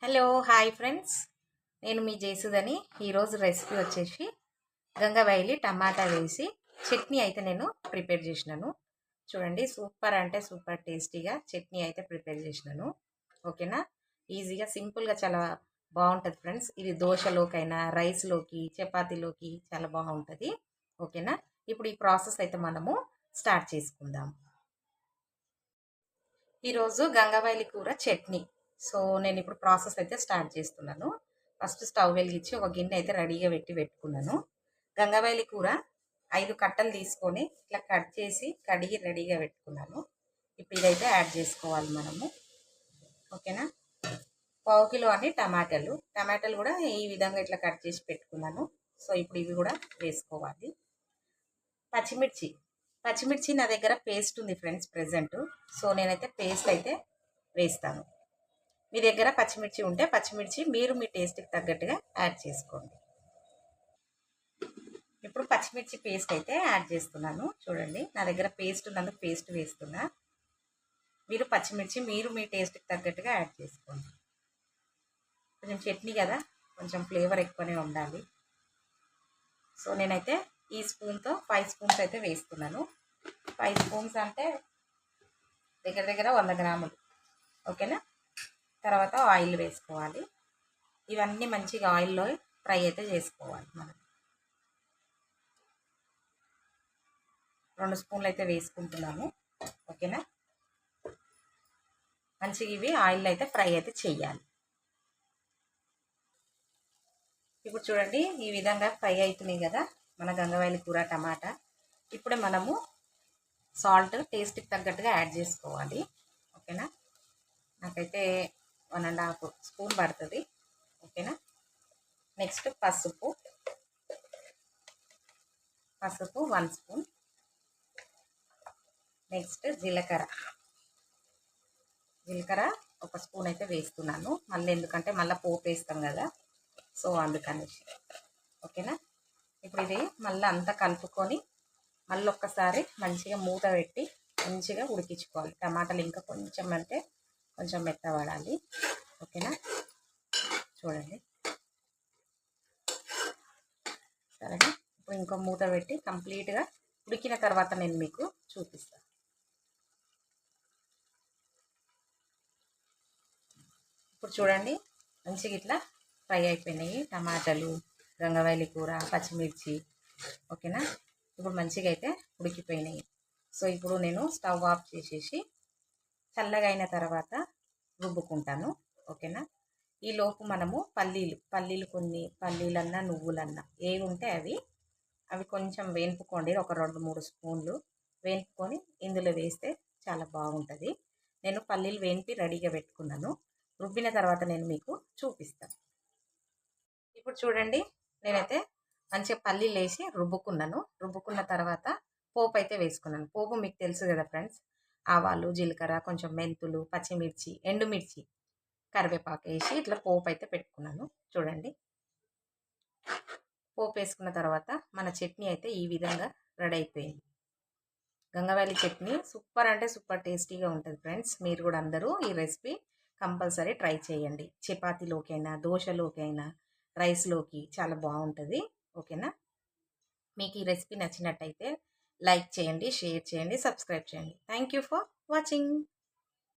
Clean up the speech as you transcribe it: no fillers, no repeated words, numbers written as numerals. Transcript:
Hello hi friends, నేను మీ జేసుదని. ఈరోజు recipe వచ్చేసి గంగవాయిలి టమాటా వేసి చట్నీ అయితే నేను ప్రిపేర్ చేసినాను. చూడండి, సూపర్ అంటే సూపర్ టేస్టీగా చట్నీ అయితే ప్రిపేర్ చేసినాను. ఓకేనా, ఈజీగా సింపుల్గా చాలా బాగుంటుంది ఫ్రెండ్స్. ఇది దోశలోకైనా రైస్లోకి చపాతీలోకి చాలా బాగుంటుంది. ఓకేనా, ఇప్పుడు ఈ ప్రాసెస్ అయితే మనము స్టార్ట్ చేసుకుందాం. ఈరోజు గంగవాయిలి కూర చట్నీ. సో నేను ఇప్పుడు ప్రాసెస్ అయితే స్టార్ట్ చేస్తున్నాను. ఫస్ట్ స్టవ్ వెలిగించి ఒక గిన్నె అయితే రెడీగా పెట్టుకున్నాను. గంగవాయిలి కూర 5 కట్టలు తీసుకొని ఇట్లా కట్ చేసి కడిగి రెడీగా పెట్టుకున్నాను. ఇప్పుడు ఇదైతే యాడ్ చేసుకోవాలి మనము. ఓకేనా, పావు కిలో అని టమాటాలు కూడా ఈ విధంగా ఇట్లా కట్ చేసి పెట్టుకున్నాను. సో ఇప్పుడు ఇవి కూడా వేసుకోవాలి. పచ్చిమిర్చి నా దగ్గర పేస్ట్ ఉంది ఫ్రెండ్స్ ప్రెజెంట్. సో నేనైతే పేస్ట్ అయితే వేస్తాను. మీ దగ్గర పచ్చిమిర్చి ఉంటే పచ్చిమిర్చి మీరు మీ టేస్ట్కి తగ్గట్టుగా యాడ్ చేసుకోండి. ఇప్పుడు పచ్చిమిర్చి పేస్ట్ అయితే యాడ్ చేస్తున్నాను. చూడండి, నా దగ్గర పేస్ట్ ఉన్నందుకు పేస్ట్ వేస్తున్నా. మీరు పచ్చిమిర్చి మీరు మీ టేస్ట్కి తగ్గట్టుగా యాడ్ చేసుకోండి. కొంచెం చట్నీ కదా, కొంచెం ఫ్లేవర్ ఎక్కువనే ఉండాలి. సో నేనైతే ఈ స్పూన్తో 5 స్పూన్స్ అయితే వేస్తున్నాను. 5 స్పూన్స్ అంటే దగ్గర 100 గ్రాములు. ఓకేనా, తర్వాత ఆయిల్ వేసుకోవాలి. ఇవన్నీ మంచిగా ఆయిల్లో ఫ్రై అయితే చేసుకోవాలి. మనం 2 స్పూన్లు అయితే వేసుకుంటున్నాము. ఓకేనా, మంచిగా ఇవి ఆయిల్లో అయితే ఫ్రై అయితే చేయాలి. ఇప్పుడు చూడండి, ఈ విధంగా ఫ్రై అవుతున్నాయి కదా మన గంగవాయిలి కూర టమాటా. ఇప్పుడే మనము సాల్ట్ టేస్ట్కి తగ్గట్టుగా యాడ్ చేసుకోవాలి. ఓకేనా, నాకైతే 1.5 స్పూన్ పడుతుంది. ఓకేనా, నెక్స్ట్ పసుపు 1 స్పూన్. నెక్స్ట్ జీలకర్ర 1 స్పూన్ అయితే వేస్తున్నాను. మళ్ళీ ఎందుకంటే మళ్ళీ పోపు వేస్తాం కదా, సో అందుకనేసి. ఓకేనా, ఇప్పుడు ఇది మళ్ళీ అంతా కలుపుకొని మళ్ళీ ఒక్కసారి మంచిగా మూత పెట్టి మంచిగా ఉడికించుకోవాలి. టమాటాలు ఇంకా కొంచెం అంటే కొంచెం మెత్తబడాలి. ఓకేనా, చూడండి. సరేనా, ఇప్పుడు ఇంకో మూత పెట్టి కంప్లీట్గా ఉడికిన తర్వాత నేను మీకు చూపిస్తాను. ఇప్పుడు చూడండి, మంచిగా ఇట్లా ఫ్రై అయిపోయినాయి టమాటాలు, గంగవాయిలి కూర, పచ్చిమిర్చి. ఓకేనా, ఇప్పుడు మంచిగా అయితే ఉడికిపోయినాయి. సో ఇప్పుడు నేను స్టవ్ ఆఫ్ చేసేసి చల్లగా అయిన తర్వాత రుబ్బుకుంటాను. ఓకేనా, ఈ లోపు మనము పల్లీలు కొన్ని పల్లీలన్నా నువ్వులన్నా ఏవి ఉంటే అవి కొంచెం వేయింపుకోండి. ఒక 2-3 స్పూన్లు వేయింపుకొని ఇందులో వేస్తే చాలా బాగుంటుంది. నేను పల్లీలు వేయింపి రెడీగా పెట్టుకున్నాను. రుబ్బిన తర్వాత నేను మీకు చూపిస్తాను. ఇప్పుడు చూడండి, నేనైతే మంచిగా పల్లీలు వేసి రుబ్బుకున్న తర్వాత పోపు అయితే వేసుకున్నాను. పోపు మీకు తెలుసు కదా ఫ్రెండ్స్, ఆవాలు, జీలకర్ర, కొంచెం మెంతులు, పచ్చిమిర్చి, ఎండుమిర్చి, కరివేపాకు వేసి ఇట్లా పోపు అయితే పెట్టుకున్నాను. చూడండి, పోపు వేసుకున్న తర్వాత మన చట్నీ అయితే ఈ విధంగా రెడీ అయిపోయింది. గంగవాయిలి చట్నీ సూపర్ అంటే సూపర్ టేస్టీగా ఉంటుంది ఫ్రెండ్స్. మీరు కూడా అందరూ ఈ రెసిపీ కంపల్సరీ ట్రై చేయండి. చపాతీలోకైనా దోశలోకైనా రైస్లోకి చాలా బాగుంటుంది. ఓకేనా, మీకు ఈ రెసిపీ నచ్చినట్టయితే లైక్ చేయండి, షేర్ చేయండి, సబ్స్క్రైబ్ చేయండి. Thank you for watching.